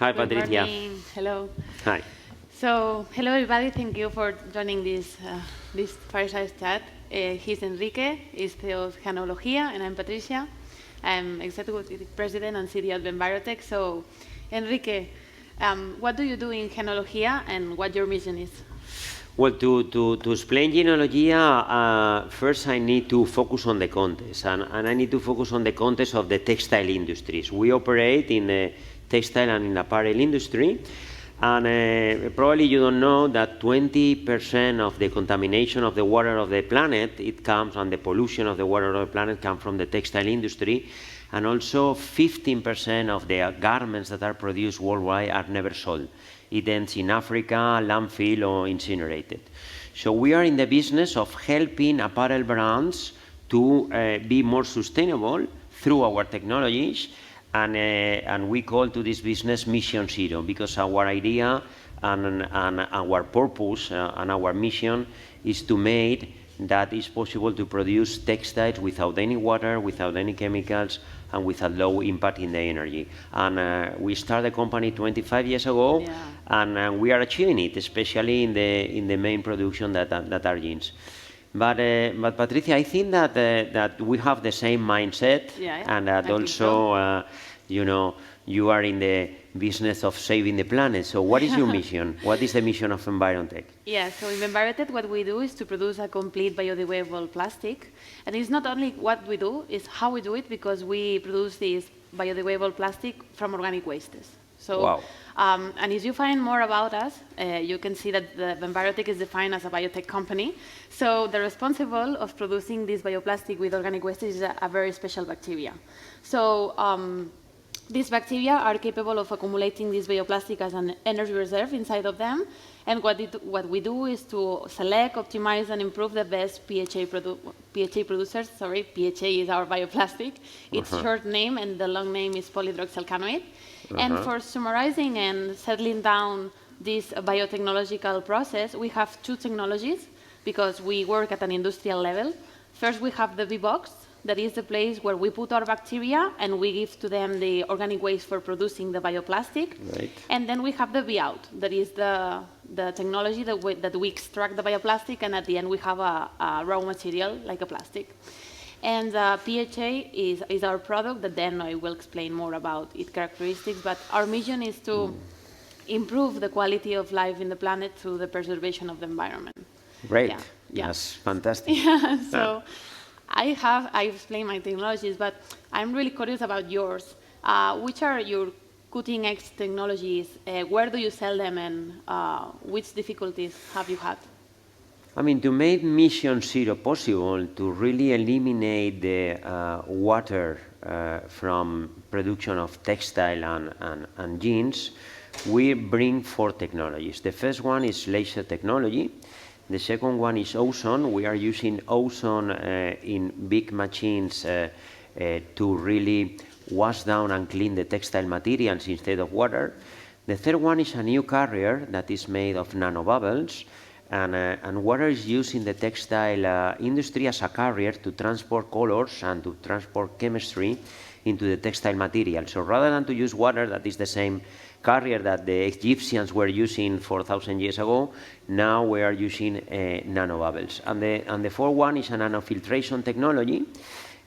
Hi, Good Patricia. morning. Hello. Hi. So, hello everybody. Thank you for joining this fireside chat. He's Enrique, he's CEO of Genealogía, and I'm Patricia. I'm Executive President and CEO at biotech. So, Enrique, what do you do in Genealogía and what your mission is? Well, to explain Genealogía, first I need to focus on the context, and I need to focus on the context of the textile industries. We operate in the textile and in apparel industry, and probably you don't know that 20% of the contamination of the water of the planet, it comes, and the pollution of the water of the planet comes from the textile industry, and also 15% of the garments that are produced worldwide are never sold. It ends in Africa, landfill, or incinerated. So we are in the business of helping apparel brands to be more sustainable through our technologies, and we call to this business Mission Zero, because our idea and our purpose and our mission is to make that it's possible to produce textiles without any water, without any chemicals, and with a low impact in the energy. And we started the company 25 years ago, and we are achieving it, especially in the main production that are jeans. But Patricia, I think that we have the same mindset, and that also, you are in the business of saving the planet. So what is your mission? What is the mission of biotech? Yeah, so in biotech, what we do is to produce a complete biodegradable plastic. And it's not only what we do, it's how we do it, because we produce this biodegradable plastic from organic wastes. So, wow. And if you find more about us, you can see that the biotech is defined as a biotech company. So the responsible of producing this bioplastic with organic waste is a very special bacteria. So these bacteria are capable of accumulating this bioplastic as an energy reserve inside of them. And what we do is to select, optimize, and improve the best PHA producers. Sorry, PHA is our bioplastic. It's short name, and the long name is polyhydroxyalkanoate. And for summarizing and settling down this biotechnological process, we have two technologies, because we work at an industrial level. First, we have the V-Box. That is the place where we put our bacteria and we give to them the organic waste for producing the bioplastic. Right. And then we have the V-Out. That is the technology that we extract the bioplastic, and at the end we have a raw material like a plastic. And PHA is our product that then I will explain more about its characteristics. But our mission is to improve the quality of life in the planet through the preservation of the environment. Great. Yeah. That's fantastic. Yeah. So. I explained my technologies, but I'm really curious about yours. Which are your cutting-edge technologies? Where do you sell them, and which difficulties have you had? I mean, to make Mission Zero possible, to really eliminate the water from production of textile and jeans, we bring 4 technologies. The first one is laser technology. The second one is ozone. We are using ozone in big machines to really wash down and clean the textile materials instead of water. The third one is a new carrier that is made of nanobubbles, and water is used in the textile industry as a carrier to transport colors and to transport chemistry into the textile material. So rather than to use water, that is the same carrier that the Egyptians were using 4,000 years ago, now we are using nanobubbles. And the fourth one is a nanofiltration technology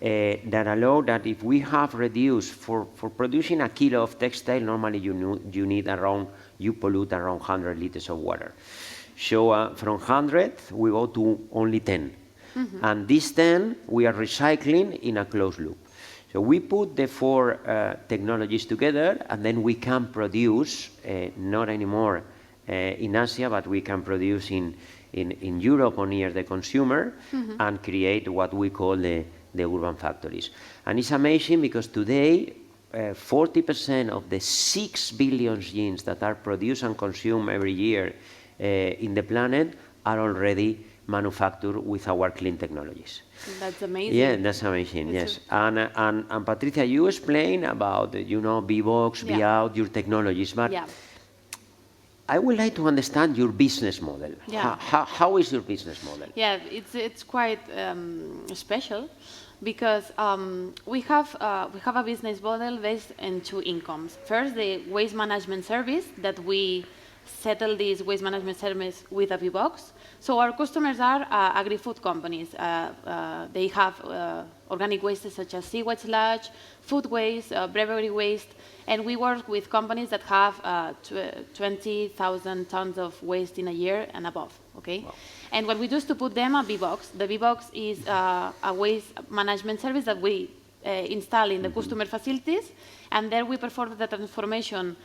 that allows that if we have reduced, for producing a kilo of textile, normally you pollute around 100 liters of water. So from 100, we go to only 10. And these 10, we are recycling in a closed loop. So we put the 4 technologies together, and then we can produce, not anymore in Asia, but we can produce in Europe or near the consumer, and create what we call the urban factories. And it's amazing because today, 40% of the 6 billion jeans that are produced and consumed every year in the planet are already manufactured with our clean technologies. That's amazing. Yeah, that's amazing. Yes, and Patricia, you explained about V-Box, V-Out, your technologies, but I would like to understand your business model. Yeah. How is your business model? Yeah, it's quite special because we have a business model based on two incomes. First, the waste management service that we settle this waste management service with a V-Box. So our customers are agri-food companies. They have organic wastes such as sewage sludge, food waste, brewery waste, and we work with companies that have 20,000 tons of waste in a year and above. Okay, wow. And what we do is to put them a V-Box. The V-Box is a waste management service that we install in the customer facilities, and there we perform the transformation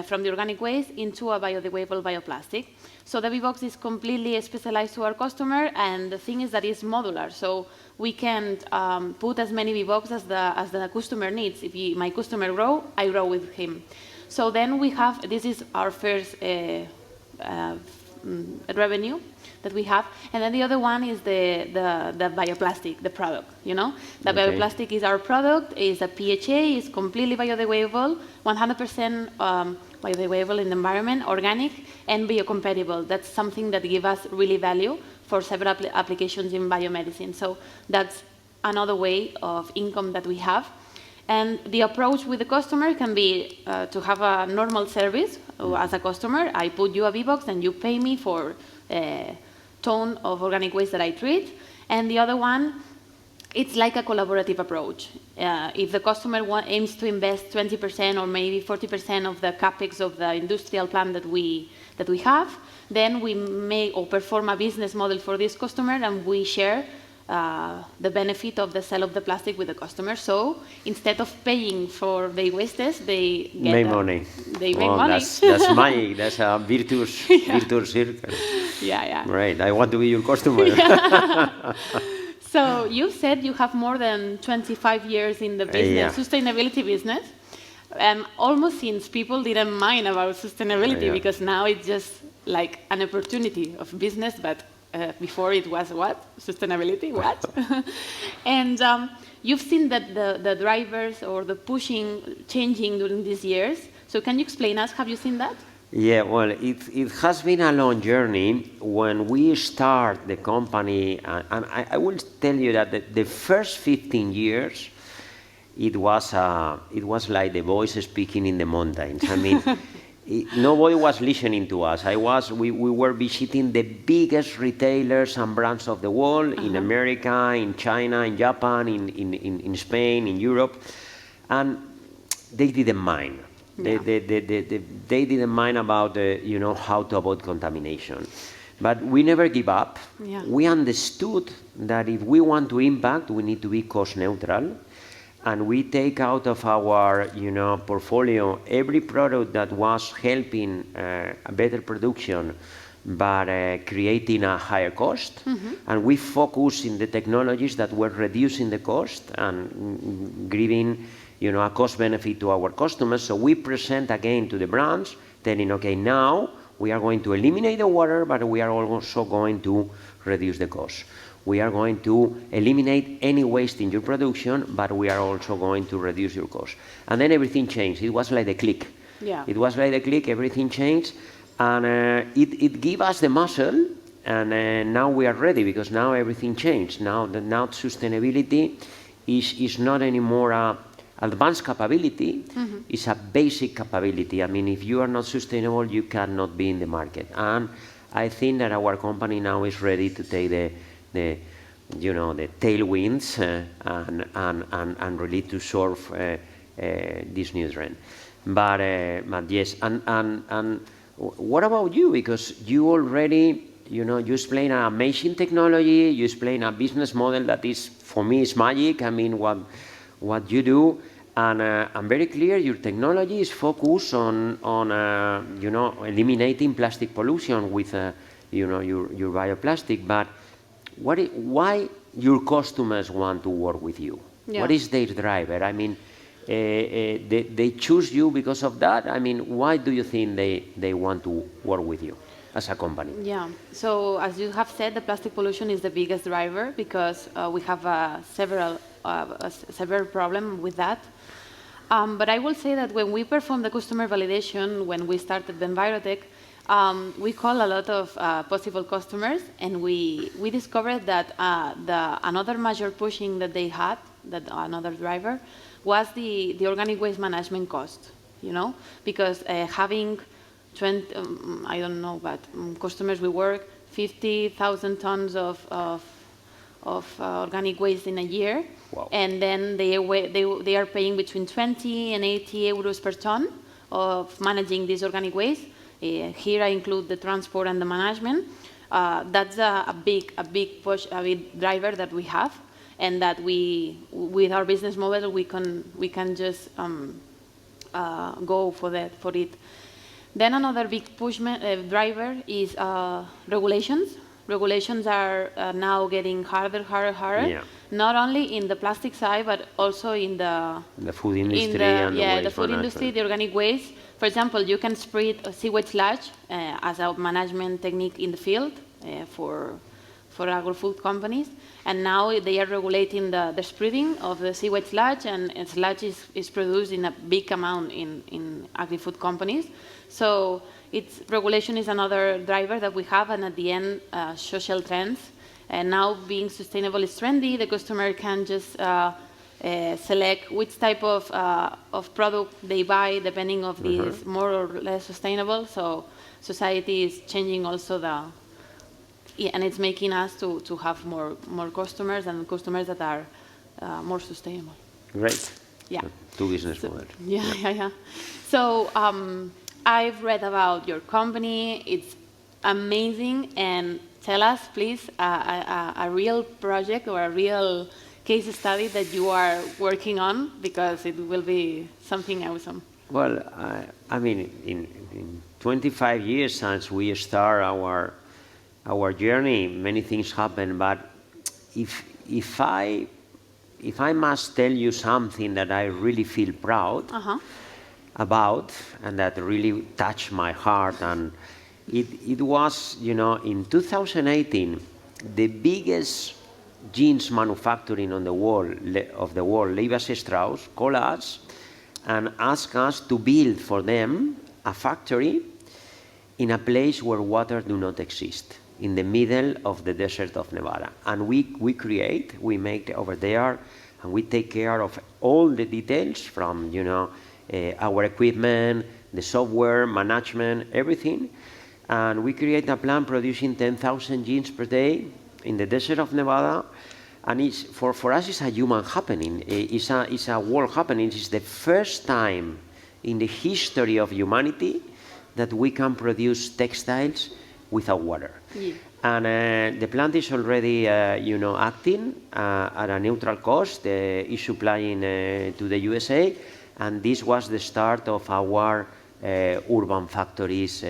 from the organic waste into a biodegradable bioplastic. So the V-Box is completely specialized to our customer, and the thing is that it's modular. So we can put as many V-Box as the customer needs. If my customer grow, I grow with him. So then we have, this is our first revenue that we have, and then the other one is the bioplastic, the product. You know, the bioplastic is our product. Is a PHA, is completely biodegradable, 100% biodegradable in the environment, organic, and biocompatible. That's something that gives us really value for several applications in biomedicine. So that's another way of income that we have. And the approach with the customer can be to have a normal service. As a customer, I put you a V-Box and you pay me for a ton of organic waste that I treat. And the other one, it's like a collaborative approach. If the customer aims to invest 20% or maybe 40% of the capex of the industrial plant that we have, then we may perform a business model for this customer, and we share the benefit of the sale of the plastic with the customer. So instead of paying for the wastes, they get money. They make money. That's magic. That's a virtuous circle. Yeah. Right. I want to be your customer. So you said you have more than 25 years in the business, sustainability business, almost since people didn't mind about sustainability, because now it's just like an opportunity of business, but before it was what? Sustainability, what? And you've seen that the drivers or the pushing changing during these years. So can you explain us, have you seen that? Yeah, well, it has been a long journey. When we start the company, and I will tell you that the first 15 years, it was like the voice speaking in the mountains. I mean, nobody was listening to us. We were visiting the biggest retailers and brands of the world, in America, in China, in Japan, in Spain, in Europe, and they didn't mind. They didn't mind about how to avoid contamination, but we never give up. Yeah. We understood that if we want to impact, we need to be cost neutral, and we take out of our portfolio every product that was helping a better production, but creating a higher cost, and we focus in the technologies that were reducing the cost and giving a cost benefit to our customers. So we present again to the brands, telling, okay, now we are going to eliminate the water, but we are also going to reduce the cost. We are going to eliminate any waste in your production, but we are also going to reduce your cost. And then everything changed. It was like a click. Yeah. It was like a click, everything changed, and it gave us the muscle, and now we are ready, because now everything changed. Now sustainability is not anymore a advanced capability, is a basic capability. I mean, if you are not sustainable, you cannot be in the market. And I think that our company now is ready to take the tailwinds and really to surf this new trend. But yes, and what about you? Because you already, you explain an amazing technology, you explain a business model that is, for me, is magic. I mean, what you do. And I'm very clear, your technology is focused on eliminating plastic pollution with your bioplastic. But why your customers want to work with you? Yeah. What is their driver? I mean, they choose you because of that. I mean, why do you think they want to work with you as a company? Yeah. So as you have said, the plastic pollution is the biggest driver, because we have several problem with that. But I will say that when we perform the customer validation, when we started Biotech, we call a lot of possible customers, and we discovered that another major pushing that they had, that another driver, was the organic waste management cost, because having 20, I don't know, but customers we work 50,000 tons of organic waste in a year, Wow. and then they are paying between 20 and 80 euros per ton of managing this organic waste. Here I include the transport and the management. That's a big push, a big driver that we have, and that with our business model, we can just go for it. Then another big driver is regulations. Regulations are now getting harder. Yeah. Not only in the plastic side, but also in the food industry and the waste the food industry, the organic waste. For example, you can spread a sewage sludge as a management technique in the field for agro-food companies. And now they are regulating the spreading of the sewage sludge, and sludge is produced in a big amount in agri-food companies. So regulation is another driver that we have, and at the end, social trends. And now being sustainable is trendy. The customer can just select which type of product they buy, depending of this more or less sustainable. So society is changing also and it's making us to have more customers, and customers that are more sustainable. Great. Yeah. Two business models. Yeah. So I've read about your company. It's amazing. And tell us, please, a real project or a real case study that you are working on, because it will be something awesome. Well, I mean, in 25 years since we start our journey, many things happen. But if I must tell you something that I really feel proud about, and that really touched my heart, and it was, in 2018, the biggest jeans manufacturing of the world, Levi Strauss, called us and asked us to build for them a factory in a place where water do not exist, in the middle of the desert of Nevada. And we make over there, and we take care of all the details from, our equipment, the software, management, everything. And we create a plant producing 10,000 jeans per day in the desert of Nevada. And for us, it's a human happening. It's a world happening. It's the first time in the history of humanity that we can produce textiles without water. Yeah. And the plant is already, acting at a neutral cost. Is supplying to the USA, and this was the start of our urban factories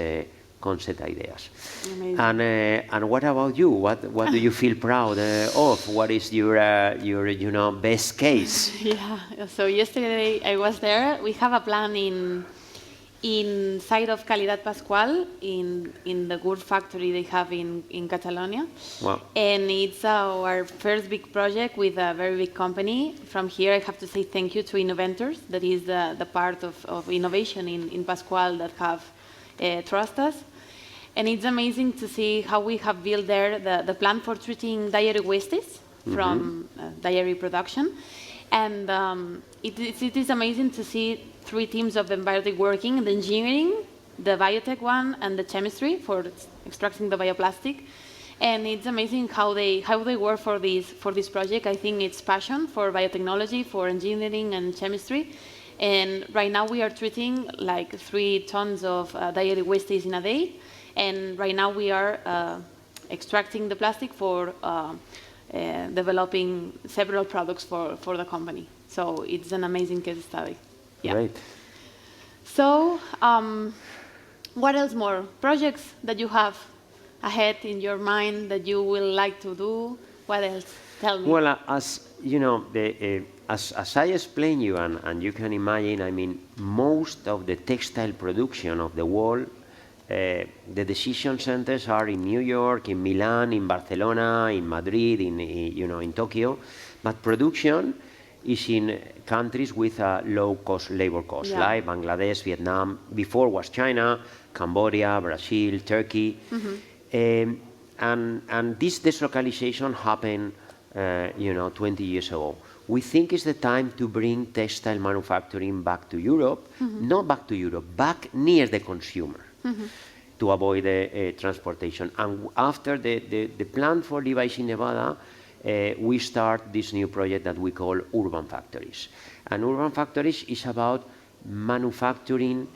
concept ideas. Amazing. And what about you? What do you feel proud of? What is your best case? Yeah. So yesterday I was there. We have a plan inside of Calidad Pascual in the wood factory they have in Catalonia. Wow. And it's our first big project with a very big company. From here I have to say thank you to Innoventors, that is the part of innovation in Pascual that have trust us. And it's amazing to see how we have built there the plant for treating dairy wastes from dairy production. And it is amazing to see 3 teams of biotech working: the engineering, the biotech one, and the chemistry for extracting the bioplastic. And it's amazing how they work for this project. I think it's passion for biotechnology, for engineering and chemistry. And right now we are treating like 3 tons of dairy wastes in a day. And right now we are extracting the plastic for developing several products for the company. So it's an amazing case study. Yeah. Great. So what else more? Projects that you have ahead in your mind that you will like to do? What else? Tell me. Well, as you know, as I explained you, and you can imagine, I mean, most of the textile production of the world, the decision centers are in New York, in Milan, in Barcelona, in Madrid, in Tokyo, but production is in countries with a low labor cost, like Bangladesh, Vietnam. Before was China, Cambodia, Brazil, Turkey. And this deslocalization happened 20 years ago. We think it's the time to bring textile manufacturing back to Europe, not back to Europe, back near the consumer, to avoid the transportation. And after the plan for Levi's in Nevada, we start this new project that we call Urban Factories. And Urban Factories is about manufacturing,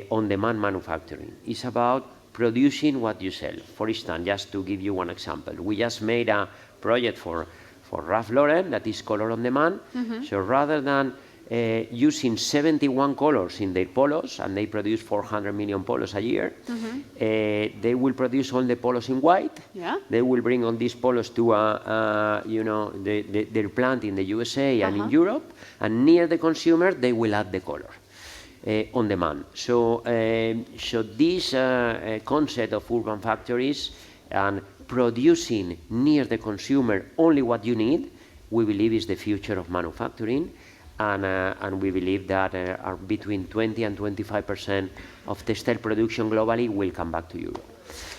on-demand manufacturing. It's about producing what you sell. For instance, just to give you one example, we just made a project for Ralph Lauren that is color on demand. So rather than using 71 colors in their polos, and they produce 400 million polos a year, they will produce all the polos in white. Yeah. They will bring on these polos to their plant in the USA and in Europe, and near the consumer they will add the color. On demand. So this concept of urban factories and producing near the consumer only what you need, we believe is the future of manufacturing, and we believe that between 20 and 25% of textile production globally will come back to Europe.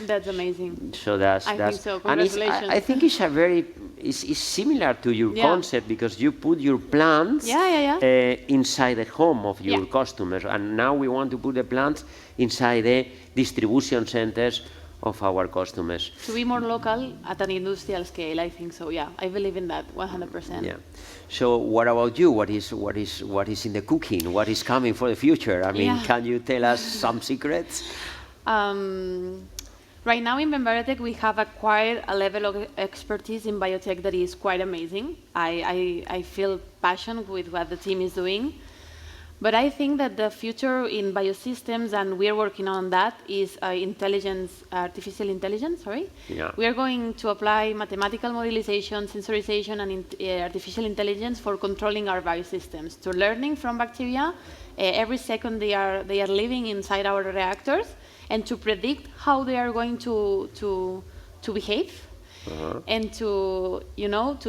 That's amazing. So that's I think so. and Congratulations. I think it's similar to your concept, because you put your plants inside the home of your customers, and now we want to put the plants inside the distribution centers of our customers. To be more local at an industrial scale, I think so. Yeah, I believe in that 100%. Yeah. So what about you? What is in the cooking? What is coming for the future? I mean, can you tell us some secrets? Right now in Biotech, we have acquired a level of expertise in biotech that is quite amazing. I feel passion with what the team is doing. But I think that the future in biosystems, and we're working on that, is artificial intelligence, sorry. Yeah. We are going to apply mathematical modelization, sensorization, and artificial intelligence for controlling our biosystems, to learning from bacteria every second they are living inside our reactors, and to predict how they are going to behave, and to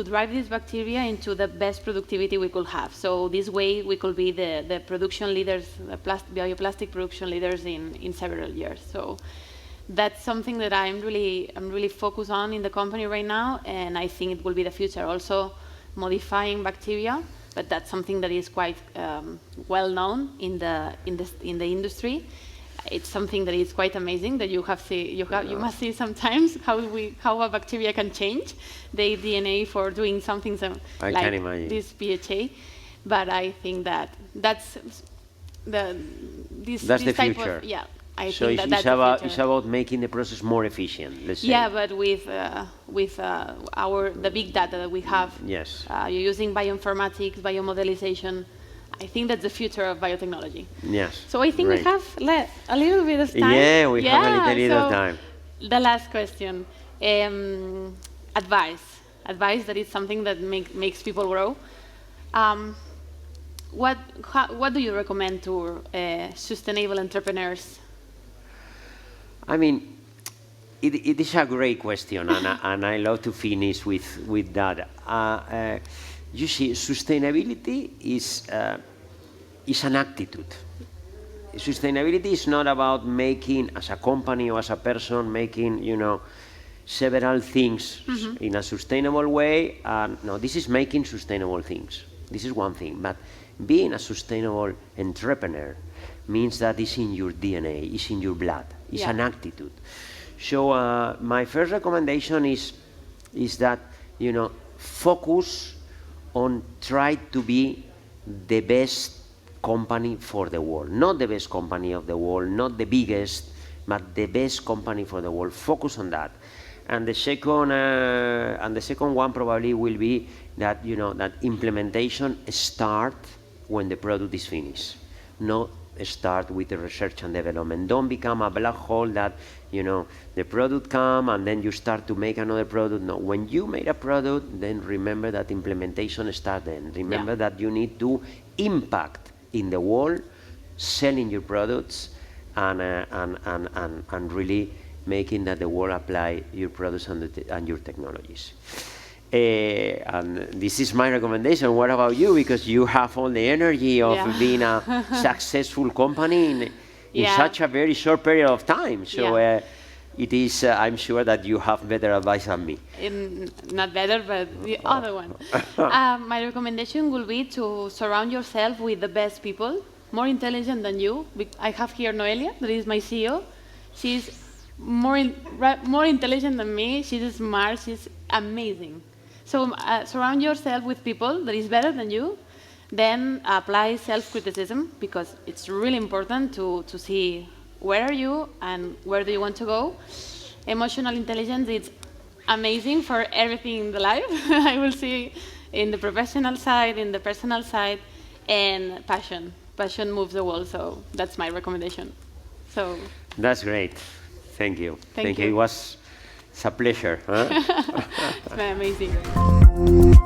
drive these bacteria into the best productivity we could have. So this way we could be the production leaders, the bioplastic production leaders in several years. So that's something that I'm really focused on in the company right now, and I think it will be the future. Also modifying bacteria, but that's something that is quite well known in the industry. It's something that is quite amazing that you must see sometimes how a bacteria can change their DNA for doing something like this PHA. But I think that's the future. I so think that's it's about making the process more efficient, let's say. Yeah, but with the big data that we have. Yes. You're using bioinformatics, biomodelization. I think that's the future of biotechnology. Yes. So I think we have a little bit of time. Yeah, we have a little of time. The last question. Advice that is something that makes people grow. What do you recommend to sustainable entrepreneurs? I mean, it is a great question, and I love to finish with that. You see, sustainability is an attitude. Sustainability is not about making, as a company or as a person, making several things in a sustainable way. No, this is making sustainable things. This is one thing. But being a sustainable entrepreneur means that it's in your DNA, it's in your blood, it's an attitude. So my first recommendation is that focus on try to be the best company for the world. Not the best company of the world, not the biggest, but the best company for the world. Focus on that. And the second one probably will be that that implementation start when the product is finished. Not start with the research and development. Don't become a black hole that the product come and then you start to make another product. No, when you made a product, then remember that implementation starts then. Remember that you need to impact in the world, selling your products, and really making that the world apply your products and your technologies. And this is my recommendation. What about you? Because you have all the energy of being a successful company in Yeah. such a very short period of time. So Yeah. it is, I'm sure that you have better advice than me. Not better, but the other one. My recommendation will be to surround yourself with the best people, more intelligent than you. I have here Noelia, that is my CEO. She's more intelligent than me. She's smart. She's amazing. So surround yourself with people that is better than you. Then apply self-criticism, because it's really important to see where are you and where do you want to go. Emotional intelligence is amazing for everything in the life. I will see in the professional side, in the personal side, and passion. Passion moves the world, so that's my recommendation. So That's great. Thank you. Thank you. It's a pleasure. Huh? it's been amazing.